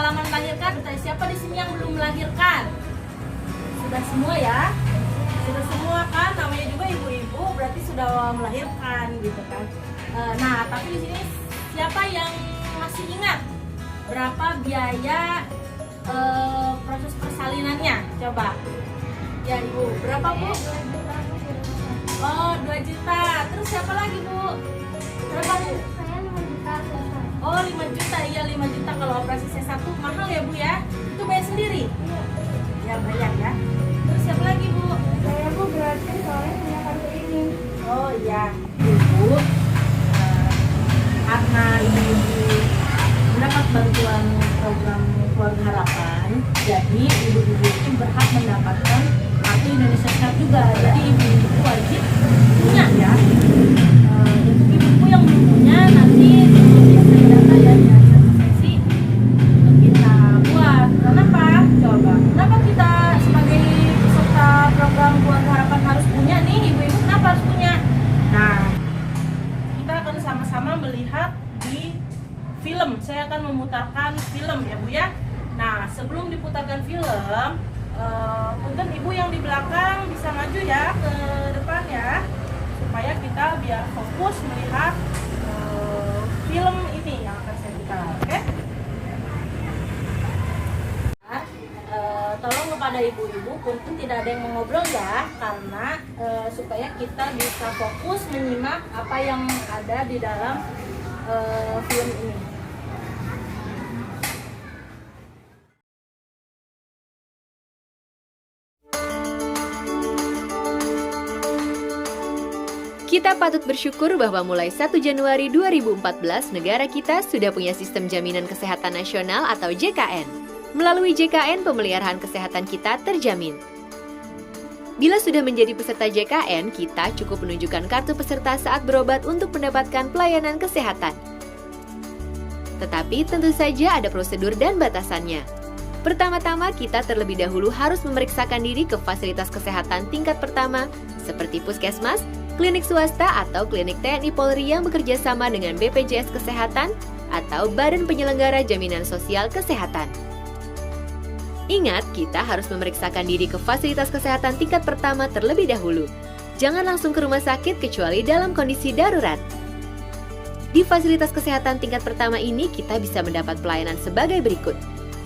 pengalaman melahirkan? Siapa di sini yang belum melahirkan? Sudah semua ya? Sudah semua kan? Namanya juga ibu-ibu, berarti sudah melahirkan gitu kan. Nah, tapi di sini siapa yang masih ingat berapa biaya proses persalinannya? Coba. Ya ibu, berapa bu? Oh 2 juta. Terus siapa lagi bu? Berapa bu? Saya 5 juta. Oh 5 juta, iya 5 juta. Kalau operasi C1 mahal ya bu ya? Itu bayar sendiri? Ya bayar ya. Terus siapa lagi bu? Saya bu gratis soalnya punya kartu ini. Oh iya ibu, karena ibu mendapat bantuan program Keluarga Harapan, jadi ibu-ibu itu berhak mendapatkan kartu Indonesia Sehat juga. Jadi ibu-ibu wajib punya ya. Untuk ibu-ibu yang belum punya, nanti saya data ya di satu sesi untuk kita buat. Kenapa? Coba. Kenapa kita sebagai peserta program Keluarga Harapan harus punya nih? Ibu-ibu kenapa harus punya? Nah, kita akan sama-sama melihat di film. Saya akan memutarkan film ya Bu ya. Nah, sebelum diputarkan film, punten ibu yang di belakang bisa maju ya ke depan ya, supaya kita biar fokus melihat film ini yang akan saya putar. Oke? Tolong kepada ibu-ibu punten tidak ada yang mengobrol ya, karena supaya kita bisa fokus menyimak apa yang ada di dalam film ini. Kita patut bersyukur bahwa mulai 1 Januari 2014, negara kita sudah punya Sistem Jaminan Kesehatan Nasional atau JKN. Melalui JKN, pemeliharaan kesehatan kita terjamin. Bila sudah menjadi peserta JKN, kita cukup menunjukkan kartu peserta saat berobat untuk mendapatkan pelayanan kesehatan. Tetapi tentu saja ada prosedur dan batasannya. Pertama-tama, kita terlebih dahulu harus memeriksakan diri ke fasilitas kesehatan tingkat pertama, seperti puskesmas, klinik swasta atau klinik TNI Polri yang bekerja sama dengan BPJS Kesehatan atau Badan Penyelenggara Jaminan Sosial Kesehatan. Ingat, kita harus memeriksakan diri ke fasilitas kesehatan tingkat pertama terlebih dahulu. Jangan langsung ke rumah sakit kecuali dalam kondisi darurat. Di fasilitas kesehatan tingkat pertama ini, kita bisa mendapat pelayanan sebagai berikut.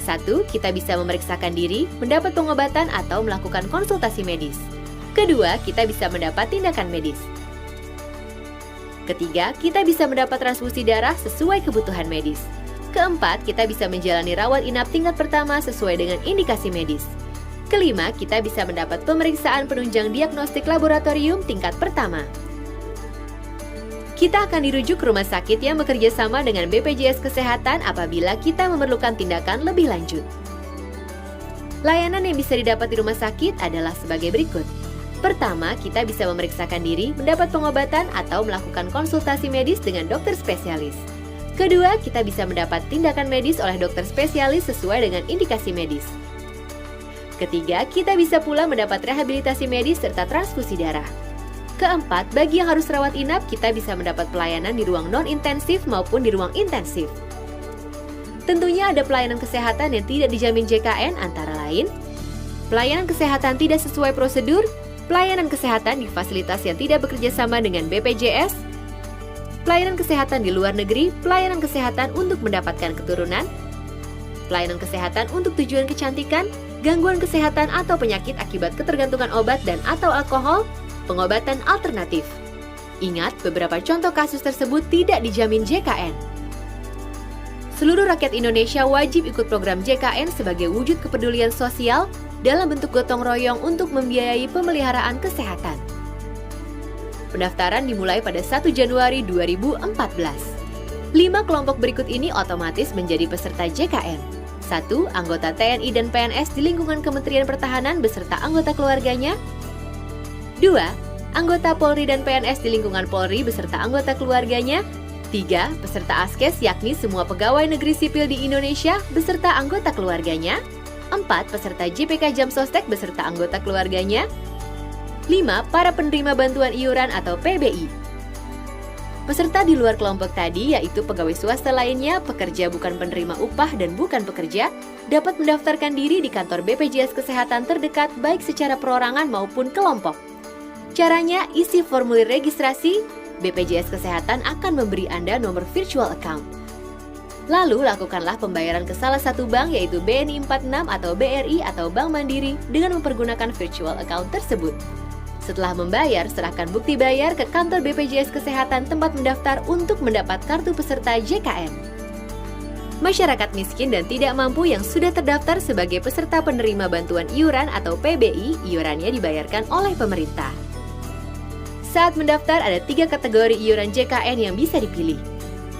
1. Kita bisa memeriksakan diri, mendapat pengobatan atau melakukan konsultasi medis. Kedua, kita bisa mendapat tindakan medis. Ketiga, kita bisa mendapat transfusi darah sesuai kebutuhan medis. Keempat, kita bisa menjalani rawat inap tingkat pertama sesuai dengan indikasi medis. Kelima, kita bisa mendapat pemeriksaan penunjang diagnostik laboratorium tingkat pertama. Kita akan dirujuk ke rumah sakit yang bekerja sama dengan BPJS Kesehatan apabila kita memerlukan tindakan lebih lanjut. Layanan yang bisa didapat di rumah sakit adalah sebagai berikut. Pertama, kita bisa memeriksakan diri, mendapat pengobatan, atau melakukan konsultasi medis dengan dokter spesialis. Kedua, kita bisa mendapat tindakan medis oleh dokter spesialis sesuai dengan indikasi medis. Ketiga, kita bisa pula mendapat rehabilitasi medis serta transfusi darah. Keempat, bagi yang harus rawat inap, kita bisa mendapat pelayanan di ruang non-intensif maupun di ruang intensif. Tentunya ada pelayanan kesehatan yang tidak dijamin JKN antara lain pelayanan kesehatan tidak sesuai prosedur, pelayanan kesehatan di fasilitas yang tidak bekerja sama dengan BPJS, pelayanan kesehatan di luar negeri, pelayanan kesehatan untuk mendapatkan keturunan, pelayanan kesehatan untuk tujuan kecantikan, gangguan kesehatan atau penyakit akibat ketergantungan obat dan atau alkohol, pengobatan alternatif. Ingat, beberapa contoh kasus tersebut tidak dijamin JKN. Seluruh rakyat Indonesia wajib ikut program JKN sebagai wujud kepedulian sosial dalam bentuk gotong royong untuk membiayai pemeliharaan kesehatan. Pendaftaran dimulai pada 1 Januari 2014. 5 kelompok berikut ini otomatis menjadi peserta JKN. 1. Anggota TNI dan PNS di lingkungan Kementerian Pertahanan beserta anggota keluarganya. 2. Anggota Polri dan PNS di lingkungan Polri beserta anggota keluarganya. 3. Peserta ASKES yakni semua pegawai negeri sipil di Indonesia beserta anggota keluarganya. 4. Peserta JPK Jamsostek beserta anggota keluarganya. 5. Para penerima bantuan iuran atau PBI. Peserta di luar kelompok tadi, yaitu pegawai swasta lainnya, pekerja bukan penerima upah dan bukan pekerja, dapat mendaftarkan diri di kantor BPJS Kesehatan terdekat baik secara perorangan maupun kelompok. Caranya, isi formulir registrasi, BPJS Kesehatan akan memberi Anda nomor virtual account. Lalu, lakukanlah pembayaran ke salah satu bank yaitu BNI 46 atau BRI atau Bank Mandiri dengan mempergunakan virtual account tersebut. Setelah membayar, serahkan bukti bayar ke kantor BPJS Kesehatan tempat mendaftar untuk mendapat kartu peserta JKN. Masyarakat miskin dan tidak mampu yang sudah terdaftar sebagai peserta penerima bantuan iuran atau PBI, iurannya dibayarkan oleh pemerintah. Saat mendaftar ada 3 kategori iuran JKN yang bisa dipilih.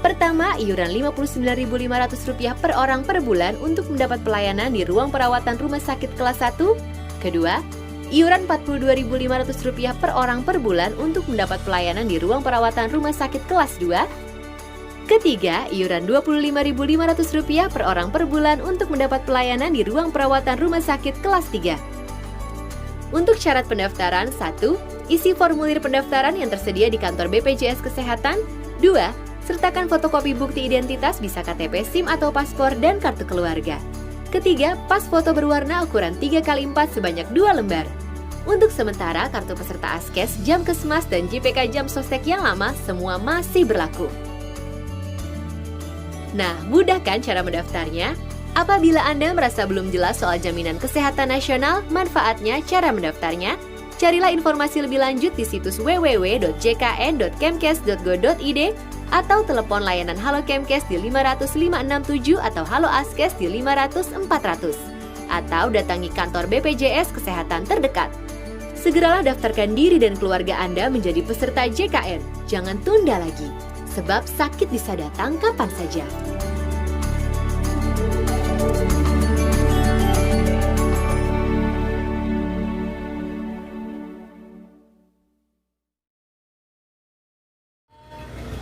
Pertama, iuran Rp59.500 per orang per bulan untuk mendapat pelayanan di ruang perawatan rumah sakit kelas 1. Kedua, iuran Rp42.500 per orang per bulan untuk mendapat pelayanan di ruang perawatan rumah sakit kelas 2. Ketiga, iuran Rp25.500 per orang per bulan untuk mendapat pelayanan di ruang perawatan rumah sakit kelas 3. Untuk syarat pendaftaran, 1. Isi formulir pendaftaran yang tersedia di kantor BPJS Kesehatan. 2. Sertakan fotokopi bukti identitas bisa KTP, SIM atau paspor dan kartu keluarga. Ketiga, pas foto berwarna ukuran 3x4 sebanyak 2 lembar. Untuk sementara, kartu peserta Askes, jam Kesmas, dan JPK jam Sostek yang lama semua masih berlaku. Nah, mudah kan cara mendaftarnya? Apabila Anda merasa belum jelas soal jaminan kesehatan nasional, manfaatnya, cara mendaftarnya, carilah informasi lebih lanjut di situs www.jkn.kemkes.go.id atau telepon layanan Halo Kemkes di 500 567 atau Halo Askes di 500 400 atau datangi kantor BPJS Kesehatan terdekat. Segeralah daftarkan diri dan keluarga Anda menjadi peserta JKN. Jangan tunda lagi, sebab sakit bisa datang kapan saja.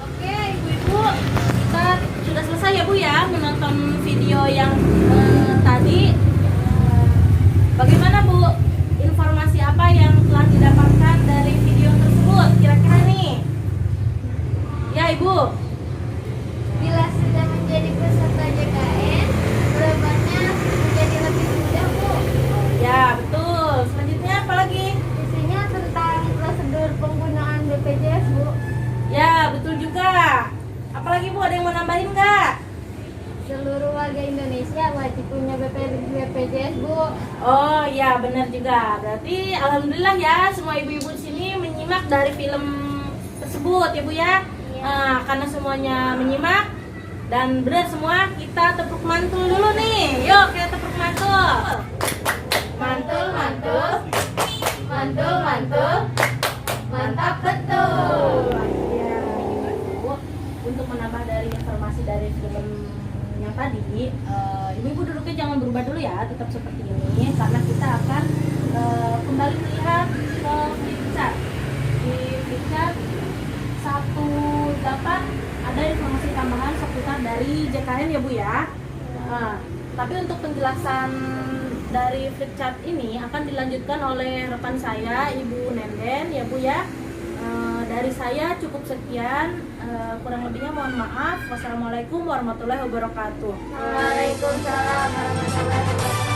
Oke, Ibu-ibu, kita sudah selesai ya Bu ya menonton video yang tadi. Bagaimana Bu? Informasi apa yang telah didapatkan dari video tersebut? Kira-kira nih? Ya Ibu. Bila sudah menjadi peserta JKN, bebannya menjadi lebih mudah, Bu. Ya betul. Selanjutnya apa lagi? Isinya tentang prosedur penggunaan BPJS, Bu. Ya betul juga. Apalagi Bu, ada yang mau nambahin nggak? Seluruh warga Indonesia wajib punya BPJS, Bu. Oh ya benar juga. Berarti alhamdulillah ya semua ibu-ibu di sini menyimak dari film tersebut ya Bu ya. Nah, karena semuanya menyimak dan benar semua, kita tepuk mantul dulu nih. Yuk kita tepuk mantul. Mantul mantul. Mantul mantul. Mantap betul. Ya, Bu, untuk menambah dari informasi dari film yang tadi, ibu-ibu duduknya jangan berubah dulu ya, tetap seperti ini karena kita akan kembali melihat ke flipchart. Di flipchart 18 ada informasi tambahan seputar dari JKN ya Bu ya. Tapi untuk penjelasan dari flipchart ini akan dilanjutkan oleh rekan saya Ibu Nenden ya Bu ya. Dari saya cukup sekian, kurang lebihnya mohon maaf. Wassalamualaikum warahmatullahi wabarakatuh. Waalaikumsalam warahmatullahi wabarakatuh.